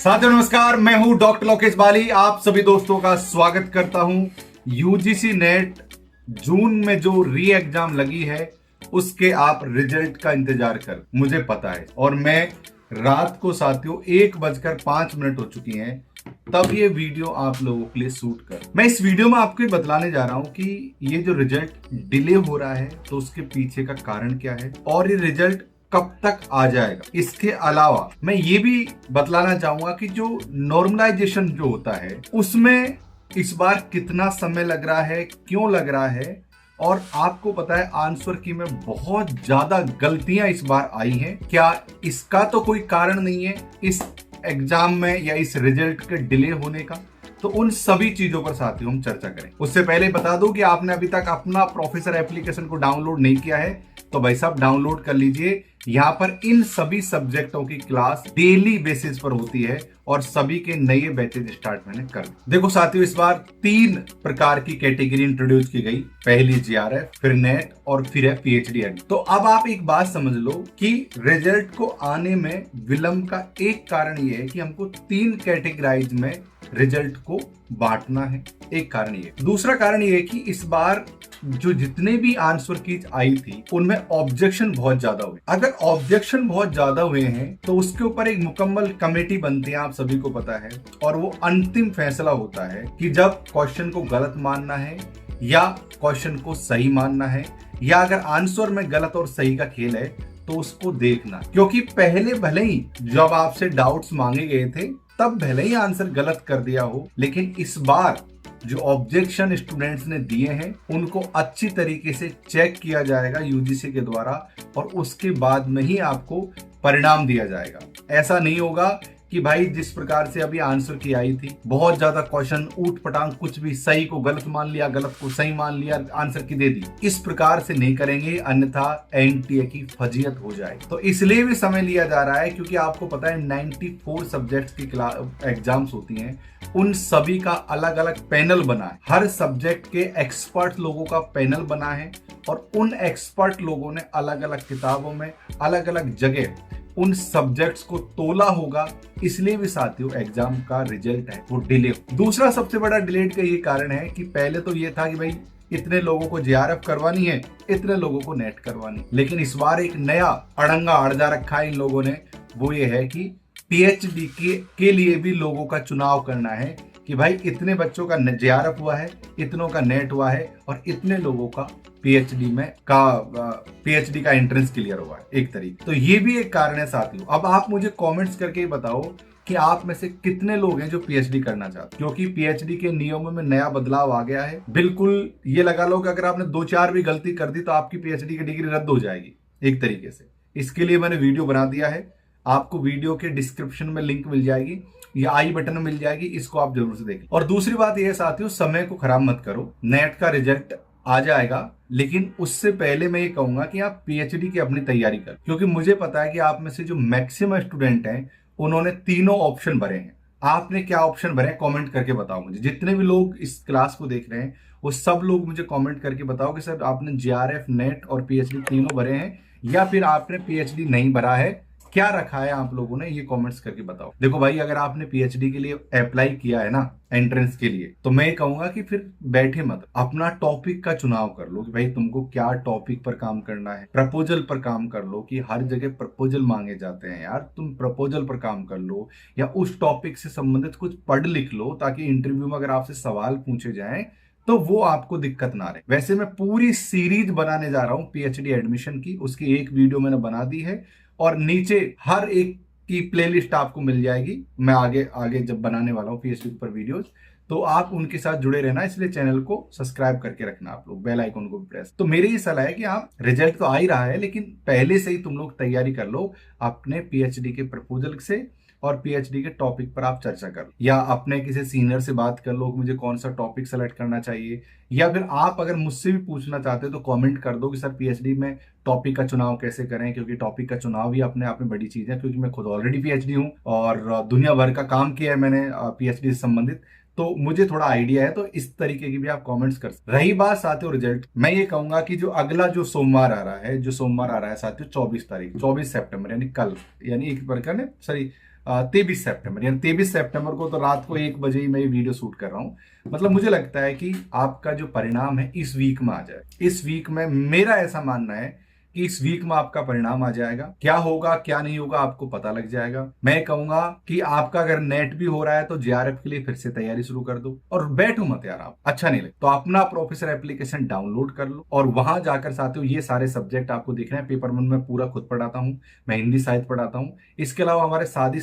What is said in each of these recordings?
साथियों नमस्कार, मैं हूं डॉक्टर लोकेश बाली। आप सभी दोस्तों का स्वागत करता हूं। यूजीसी नेट जून में जो री एग्जाम लगी है उसके आप रिजल्ट का इंतजार कर, मुझे पता है। और मैं रात को साथियों 1:05 हो चुकी हैं तब ये वीडियो आप लोगों के लिए शूट कर। मैं इस वीडियो में आपको बतलाने जा रहा हूं कि ये जो रिजल्ट डिले हो रहा है तो उसके पीछे का कारण क्या है और ये रिजल्ट कब तक आ जाएगा। इसके अलावा मैं ये भी बतलाना चाहूंगा कि जो नॉर्मलाइजेशन जो होता है उसमें इस बार कितना समय लग रहा है, क्यों लग रहा है। और आपको पता है आंसर की में बहुत ज्यादा गलतियां इस बार आई हैं। क्या इसका तो कोई कारण नहीं है इस एग्जाम में या इस रिजल्ट के डिले होने का? तो उन सभी चीजों पर साथियों हम चर्चा करें। उससे पहले बता दूं कि आपने अभी तक अपना प्रोफेसर एप्लीकेशन को डाउनलोड नहीं किया है तो भाई साहब डाउनलोड कर लीजिए। यहाँ पर इन सभी सब्जेक्टों की क्लास डेली बेसिस पर होती है और सभी के नए बैचेज स्टार्ट मैंने कर दिए। देखो साथियों, इस बार 3 प्रकार की कैटेगरी इंट्रोड्यूस की गई। पहली जीआरएफ, फिर नेट और फिर है पीएचडी एड। तो अब आप एक बात समझ लो कि रिजल्ट को आने में विलंब का एक कारण ये है कि हमको 3 कैटेगराइज में रिजल्ट को बांटना है। एक कारण ये। दूसरा कारण ये है कि इस बार जो जितने भी आंसर की आई थी उनमें ऑब्जेक्शन बहुत ज्यादा हुए। अगर ऑब्जेक्शन बहुत ज्यादा हुए हैं तो उसके ऊपर एक मुकम्मल कमेटी बनती है, आप सभी को पता है। और वो अंतिम फैसला होता है कि जब क्वेश्चन को गलत मानना है या क्वेश्चन को सही मानना है, या अगर आंसर में गलत और सही का खेल है तो उसको देखना। क्योंकि पहले भले ही जब आपसे डाउट्स मांगे गए थे तब भले ही आंसर गलत कर दिया हो, लेकिन इस बार जो ऑब्जेक्शन स्टूडेंट्स ने दिए हैं उनको अच्छी तरीके से चेक किया जाएगा यूजीसी के द्वारा और उसके बाद में ही आपको परिणाम दिया जाएगा। ऐसा नहीं होगा कि भाई जिस प्रकार से अभी आंसर की आई थी, बहुत ज्यादा क्वेश्चन ऊट पटांग, कुछ भी सही को गलत मान लिया, गलत को सही मान लिया, आंसर की दे दी। इस प्रकार से नहीं करेंगे, अन्यथा एनटीए की फजीयत हो जाए। तो इसलिए भी समय लिया जा रहा है क्योंकि आपको पता है 94 सब्जेक्ट्स की एग्जाम्स होती हैं। उन सभी का अलग अलग पैनल बना है, हर सब्जेक्ट के एक्सपर्ट लोगों का पैनल बना है और उन एक्सपर्ट लोगों ने अलग अलग किताबों में अलग अलग जगह उन सब्जेक्ट्स को तोला होगा। इसलिए भी साथियों एग्जाम का रिजल्ट है वो डिले। दूसरा सबसे बड़ा डिले का ये कारण है कि पहले तो ये था कि भाई इतने लोगों को जेआरएफ करवानी है, इतने लोगों को नेट करवानी, लेकिन इस बार एक नया अड़ंगा अड़जा रखा है इन लोगों ने। वो ये है कि पीएचडी के लिए भी लोगों का चुनाव करना है कि भाई इतने बच्चों का जेआरएफ हुआ है, इतनों का नेट हुआ है और इतने लोगों का पीएचडी का एंट्रेंस क्लियर हुआ है एक तरीके। तो ये भी एक कारण है साथियों। अब आप मुझे कमेंट्स करके बताओ कि आप में से कितने लोग हैं जो पीएचडी करना चाहते हैं, क्योंकि पीएचडी के नियमों में नया बदलाव आ गया है। बिल्कुल ये लगा लो कि अगर आपने 2-4 भी गलती कर दी तो आपकी पीएचडी की डिग्री रद्द हो जाएगी एक तरीके से। इसके लिए मैंने वीडियो बना दिया है, आपको वीडियो के डिस्क्रिप्शन में लिंक मिल जाएगी या आई बटन में मिल जाएगी, इसको आप जरूर से देखें। और दूसरी बात यह साथियों, समय को खराब मत करो। नेट का रिजल्ट आ जाएगा, लेकिन उससे पहले मैं ये कहूंगा कि आप पीएचडी की अपनी तैयारी कर, क्योंकि मुझे पता है कि आप में से जो मैक्सिमम स्टूडेंट हैं उन्होंने तीनों ऑप्शन भरे हैं। आपने क्या ऑप्शन भरे हैं कमेंट करके बताओ मुझे। जितने भी लोग इस क्लास को देख रहे हैं वो सब लोग मुझे कमेंट करके बताओ कि सर आपने जेआरएफ, नेट और पीएचडी तीनों भरे हैं या फिर आपने पीएचडी नहीं भरा है, क्या रखा है आप लोगों ने, ये कमेंट्स करके बताओ। देखो भाई, अगर आपने पीएचडी के लिए अप्लाई किया है ना एंट्रेंस के लिए, तो मैं कहूंगा कि फिर बैठे मत, अपना टॉपिक का चुनाव कर लो कि भाई तुमको क्या टॉपिक पर काम करना है। प्रपोजल पर काम कर लो कि हर जगह प्रपोजल मांगे जाते हैं यार, तुम प्रपोजल पर काम कर लो या उस टॉपिक से संबंधित कुछ पढ़ लिख लो ताकि इंटरव्यू में अगर आपसे सवाल पूछे जाए तो वो आपको दिक्कत ना रहे। वैसे मैं पूरी सीरीज बनाने जा रहा हूं पीएचडी एडमिशन की, उसकी एक वीडियो मैंने बना दी है और नीचे हर एक की प्लेलिस्ट आपको मिल जाएगी। मैं आगे आगे जब बनाने वाला हूं पीएचडी पर वीडियोस, तो आप उनके साथ जुड़े रहना। इसलिए चैनल को सब्सक्राइब करके रखना, आप लोग बेल आइकन को भी प्रेस। तो मेरी ये सलाह है कि आप, रिजल्ट तो आ ही रहा है लेकिन पहले से ही तुम लोग तैयारी कर लो अपने पीएचडी के प्रपोजल से और पीएचडी के टॉपिक पर आप चर्चा कर लो, या अपने किसी सीनियर से बात कर लो कि मुझे कौन सा टॉपिक सेलेक्ट करना चाहिए, या फिर आप अगर मुझसे भी पूछना चाहते हो तो कमेंट कर दो कि सर पीएचडी में टॉपिक का चुनाव कैसे करें, क्योंकि टॉपिक का चुनाव भी अपने आप में बड़ी चीज है। क्योंकि मैं खुद ऑलरेडी पीएचडी हूं और दुनिया भर का काम किया है मैंने पीएचडी से संबंधित, तो मुझे थोड़ा आइडिया है। तो इस तरीके की भी आप कमेंट्स कर सकते। रही बात साथियों रिजल्ट, मैं ये कहूंगा कि जो अगला जो सोमवार आ रहा है साथियों 24 तारीख 24 सितंबर यानी कल, यानी एक प्रकार ने सॉरी 23 सितंबर, यानी 23 सितंबर को तो रात को 1 बजे ही मैं ये वीडियो शूट कर रहा हूँ। मतलब मुझे लगता है कि आपका जो परिणाम है इस वीक में आ जाए। इस वीक में मेरा ऐसा मानना है कि इस वीक में आपका परिणाम आ जाएगा। क्या होगा क्या नहीं होगा आपको पता लग जाएगा। मैं कहूंगा कि आपका अगर नेट भी हो रहा है तो जेआरएफ के लिए फिर से तैयारी शुरू कर दो और बैठो मत यार। आप अच्छा नहीं लगे तो अपना प्रोफेसर एप्लीकेशन डाउनलोड कर लो और वहां जाकर साथियों ये सारे सब्जेक्ट आपको देखना है। पेपर 1 में पूरा खुद पढ़ाता हूँ, मैं हिंदी साहित्य पढ़ाता हूँ। इसके अलावा हमारे साथी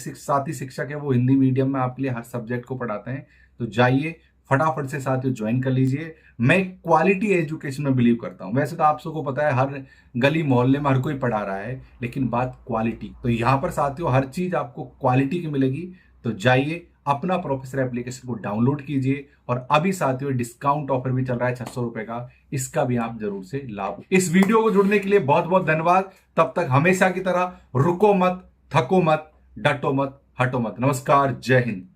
शिक्षक है, वो हिंदी मीडियम में आपके लिए हर सब्जेक्ट को पढ़ाते हैं। तो जाइए फटाफट से साथियों ज्वाइन कर लीजिए। मैं क्वालिटी एजुकेशन में बिलीव करता हूं। वैसे तो आप सबको पता है हर गली मोहल्ले में हर कोई पढ़ा रहा है, लेकिन बात क्वालिटी, तो यहां पर साथियों हर चीज आपको क्वालिटी की मिलेगी। तो जाइए अपना प्रोफेसर एप्लीकेशन को डाउनलोड कीजिए और अभी साथियों डिस्काउंट ऑफर भी चल रहा है 600 रुपए का, इसका भी आप जरूर से लाभ। इस वीडियो को जुड़ने के लिए बहुत बहुत धन्यवाद। तब तक हमेशा की तरह रुको मत, थको मत, डटो मत, हटो मत। नमस्कार, जय हिंद।